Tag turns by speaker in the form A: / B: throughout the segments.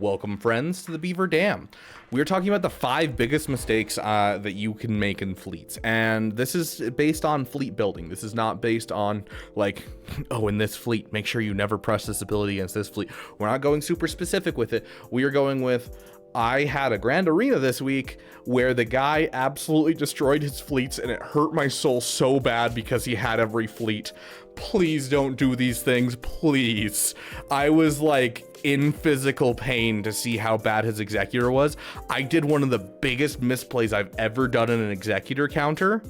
A: Welcome, friends, to the Beaver Dam. We're talking about the 5 biggest mistakes that you can make in fleets, and this is based on fleet building. This is not based on, like, oh, in this fleet, make sure you never press this ability against this fleet. We're not going super specific with it. We are going with, I had a grand arena this week where the guy absolutely destroyed his fleets, and it hurt my soul so bad because he had every fleet. Please don't do these things, please. I was like in physical pain to see how bad his executor was. I did one of the biggest misplays I've ever done in an executor counter,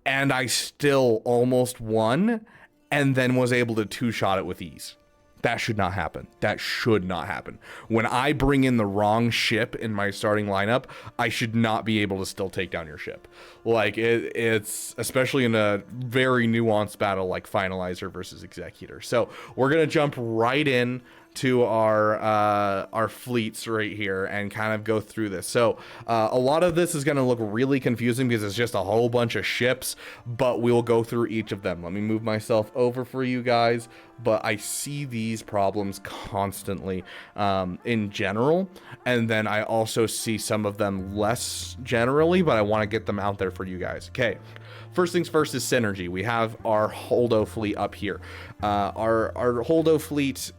A: and I still almost won and then was able to 2-shot it with ease. That should not happen. That should not happen. When I bring in the wrong ship in my starting lineup, I should not be able to still take down your ship. Like, it's especially in a very nuanced battle like Finalizer versus Executor. So we're going to jump right in to our fleets right here and kind of go through this. So a lot of this is going to look really confusing because it's just a whole bunch of ships, but we'll go through each of them. Let me move myself over for you guys. But I see these problems constantly in general, and then I also see some of them less generally, but I want to get them out there for you guys. Okay, first things first is synergy. We have our Holdo fleet up here. Our Holdo fleet,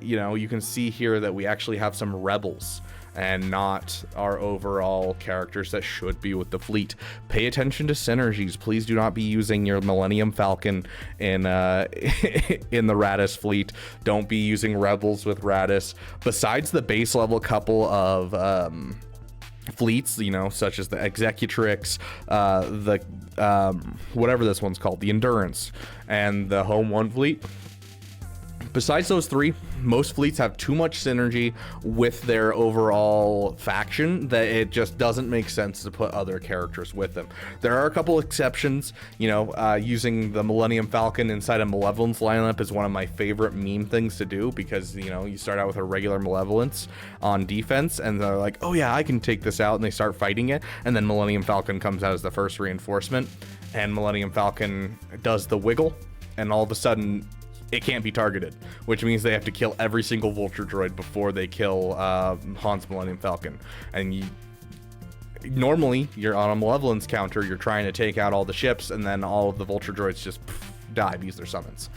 A: you know, you can see here that we actually have some rebels and not our overall characters that should be with the fleet. Pay attention to synergies. Please do not be using your Millennium Falcon in in the Radis fleet. Don't be using rebels with Radis. Besides the base level couple of fleets, you know, such as the Executrix, whatever this one's called, the Endurance, and the Home One fleet. Besides those 3, most fleets have too much synergy with their overall faction that it just doesn't make sense to put other characters with them. There are a couple exceptions, you know, using the Millennium Falcon inside a Malevolence lineup is one of my favorite meme things to do because, you know, you start out with a regular Malevolence on defense and they're like, oh yeah, I can take this out, and they start fighting it, and then Millennium Falcon comes out as the first reinforcement, and Millennium Falcon does the wiggle, and all of a sudden it can't be targeted, which means they have to kill every single Vulture droid before they kill Han's Millennium Falcon. And normally, you're on a Malevolence counter, you're trying to take out all the ships, and then all of the Vulture droids just die because they're summons.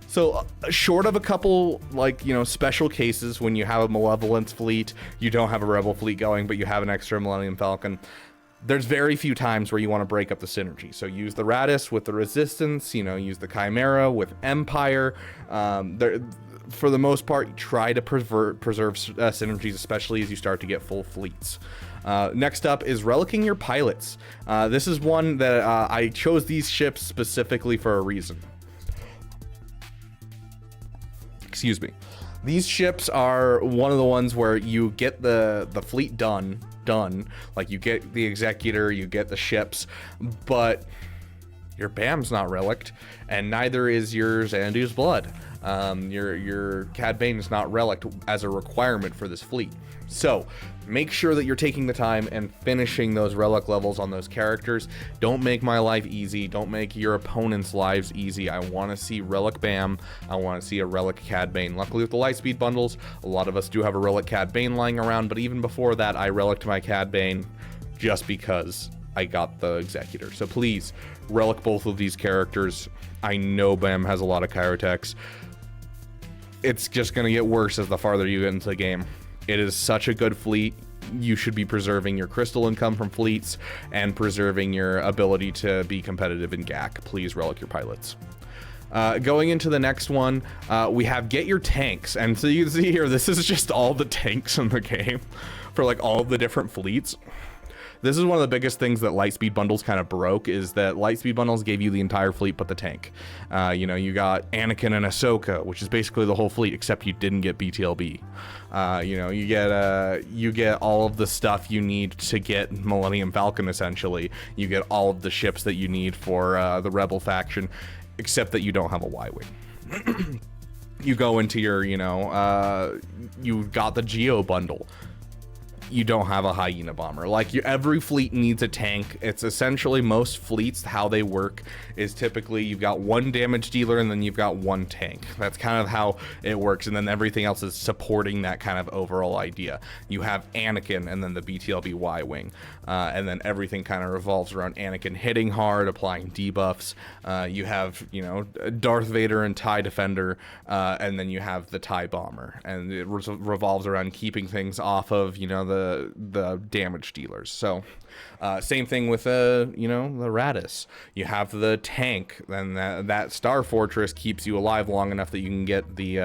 A: So short of a couple, like, you know, special cases when you have a Malevolence fleet, you don't have a Rebel fleet going, but you have an extra Millennium Falcon, there's very few times where you want to break up the synergy. So use the Radis with the Resistance, you know, use the Chimera with Empire. For the most part, try to preserve synergies, especially as you start to get full fleets. Next up is relicking your pilots. This is one that I chose these ships specifically for a reason. Excuse me. These ships are one of the ones where you get the fleet done, like you get the Executor, you get the ships, but your BAM's not reliced, and neither is your Xandu's Blood. Your Cad Bane is not reliced as a requirement for this fleet. So make sure that you're taking the time and finishing those relic levels on those characters. Don't make my life easy. Don't make your opponent's lives easy. I want to see Relic BAM. I want to see a Relic Cad Bane. Luckily with the Lightspeed bundles, a lot of us do have a Relic Cad Bane lying around, but even before that, I reliced my Cad Bane just because I got the Executor. So please relic both of these characters. I know BAM has a lot of Chirotechs. It's just going to get worse as the farther you get into the game. It is such a good fleet. You should be preserving your crystal income from fleets and preserving your ability to be competitive in GAC. Please relic your pilots. Going into the next one, we have get your tanks. And so you can see here, this is just all the tanks in the game for like all the different fleets. This is one of the biggest things that Lightspeed bundles kind of broke, is that Lightspeed bundles gave you the entire fleet but the tank. You know, you got Anakin and Ahsoka, which is basically the whole fleet, except you didn't get BTLB. You know, you get all of the stuff you need to get Millennium Falcon, essentially. You get all of the ships that you need for the Rebel faction, except that you don't have a Y-Wing. You go into your, you know, you got the Geo bundle. you don't have a hyena bomber. Like, every fleet needs a tank. It's essentially, most fleets, how they work is typically you've got one damage dealer and then you've got one tank. That's kind of how it works, and then everything else is supporting that kind of overall idea. You have Anakin and then the BTLB Y-Wing, and then everything kind of revolves around Anakin hitting hard, applying debuffs. You have, you know, Darth Vader and TIE Defender, and then you have the TIE Bomber, and it revolves around keeping things off of, you know, the damage dealers. So same thing with you know, the Radis. You have the tank, then that Star Fortress keeps you alive long enough that you can get the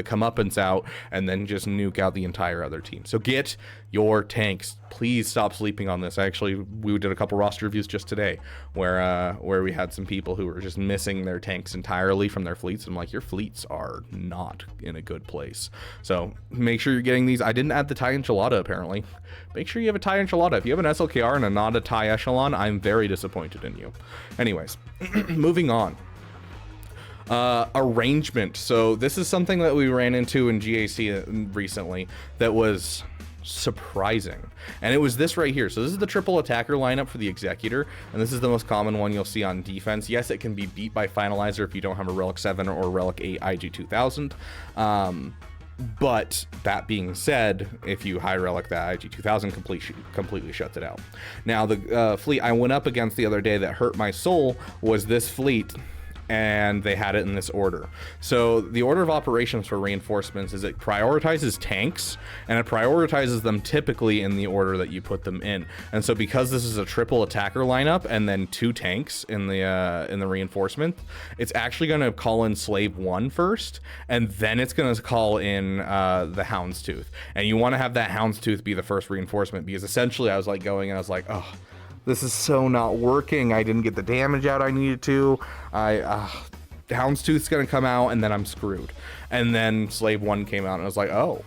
A: comeuppance out and then just nuke out the entire other team. So get your tanks. Please stop sleeping on this. We did a couple roster reviews just today where we had some people who were just missing their tanks entirely from their fleets. I'm like, your fleets are not in a good place. So make sure you're getting these. I didn't add the TIE Enchilada apparently. Make sure you have a TIE Enchilada. If you have an SLKR and not a TIE Echelon, I'm very disappointed in you. Anyways, moving on. Arrangement. So this is something that we ran into in GAC recently that was surprising, and it was this right here. So this is the triple attacker lineup for the Executor, and this is the most common one you'll see on defense. Yes, it can be beat by Finalizer if you don't have a Relic 7 or Relic 8 IG-2000, but that being said, if you high relic that IG-2000, completely shuts it out. Now the fleet I went up against the other day that hurt my soul was this fleet, and they had it in this order. So the order of operations for reinforcements is it prioritizes tanks, and it prioritizes them typically in the order that you put them in. And so because this is a triple attacker lineup and then 2 tanks in the reinforcement, it's actually going to call in Slave 1 first, and then it's going to call in the Houndstooth. And you want to have that Houndstooth be the first reinforcement, because essentially I was like going and I was like, oh, this is so not working. I didn't get the damage out I needed to. Houndstooth's gonna come out and then I'm screwed. And then Slave 1 came out and I was like, oh,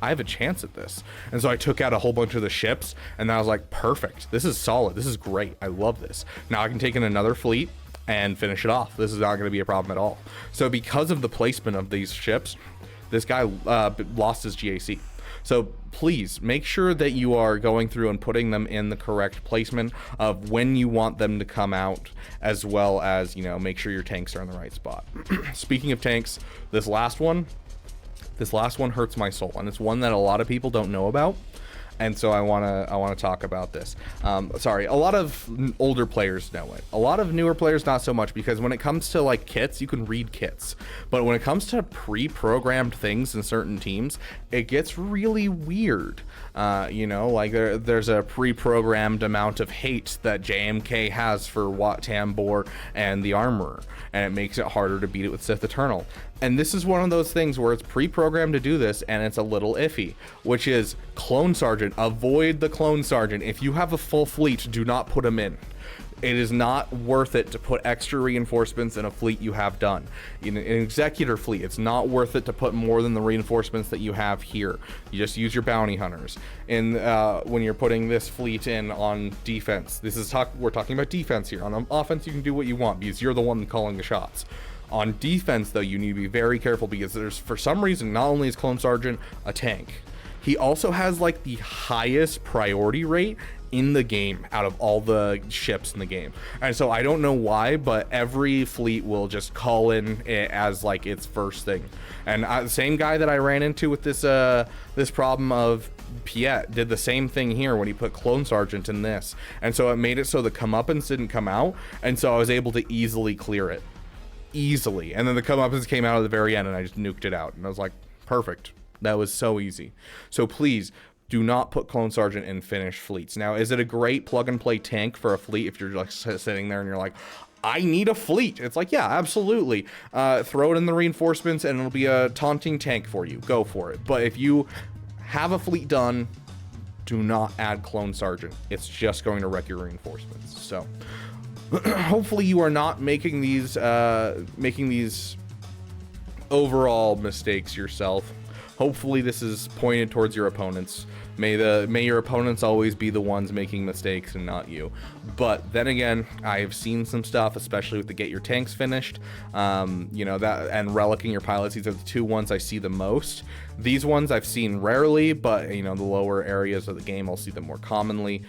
A: I have a chance at this. And so I took out a whole bunch of the ships and then I was like, perfect. This is solid. This is great. I love this. Now I can take in another fleet and finish it off. This is not gonna be a problem at all. So because of the placement of these ships, this guy lost his GAC. So please make sure that you are going through and putting them in the correct placement of when you want them to come out, as well as, you know, make sure your tanks are in the right spot. Speaking of tanks, this last one hurts my soul, and it's one that a lot of people don't know about. And so I want to talk about this. Sorry, a lot of older players know it. A lot of newer players, not so much, because when it comes to like kits, you can read kits. But when it comes to pre-programmed things in certain teams, it gets really weird. You know, like there's a pre-programmed amount of hate that JMK has for Wat Tambor and the Armorer, and it makes it harder to beat it with Sith Eternal. And this is one of those things where it's pre-programmed to do this, and it's a little iffy, which is Clone Sergeant. Avoid the Clone Sergeant. If you have a full fleet, do not put him in. It is not worth it to put extra reinforcements in a fleet you have done. In an Executor fleet, it's not worth it to put more than the reinforcements that you have here. You just use your bounty hunters. And when you're putting this fleet in on defense, we're talking about defense here. On offense, you can do what you want because you're the one calling the shots. On defense, though, you need to be very careful because there's, for some reason, not only is Clone Sergeant a tank, he also has like the highest priority rate in the game out of all the ships in the game. And so I don't know why, but every fleet will just call in it as like its first thing. And the same guy that I ran into with this this problem of Piet did the same thing here when he put Clone Sergeant in this. And so it made it so the comeuppance didn't come out, and so I was able to easily clear it. Easily. And then the comeuppance came out at the very end and I just nuked it out. And I was like, perfect. That was so easy. So please do not put Clone Sergeant in finished fleets. Now, is it a great plug and play tank for a fleet if you're like sitting there and you're like, I need a fleet? It's like, yeah, absolutely. Throw it in the reinforcements and it'll be a taunting tank for you. Go for it. But if you have a fleet done, do not add Clone Sergeant. It's just going to wreck your reinforcements. So hopefully you are not making these overall mistakes yourself. Hopefully this is pointed towards your opponents. May your opponents always be the ones making mistakes and not you. But then again, I've seen some stuff, especially with the get your tanks finished, you know, that, and relicing your pilots. These are the two ones I see the most. These ones I've seen rarely, but you know, the lower areas of the game I'll see them more commonly.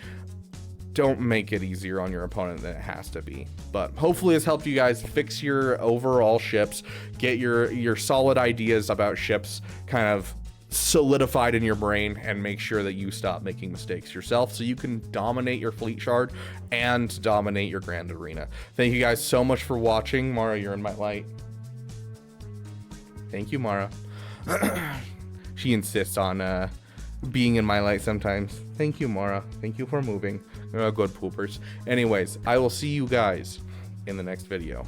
A: Don't make it easier on your opponent than it has to be. But hopefully this helped you guys fix your overall ships, get your solid ideas about ships kind of solidified in your brain, and make sure that you stop making mistakes yourself so you can dominate your fleet shard and dominate your grand arena. Thank you guys so much for watching. Mara, you're in my light. Thank you, Mara. She insists on being in my light sometimes. Thank you, Mara. Thank you for moving. Good poopers. Anyways, I will see you guys in the next video.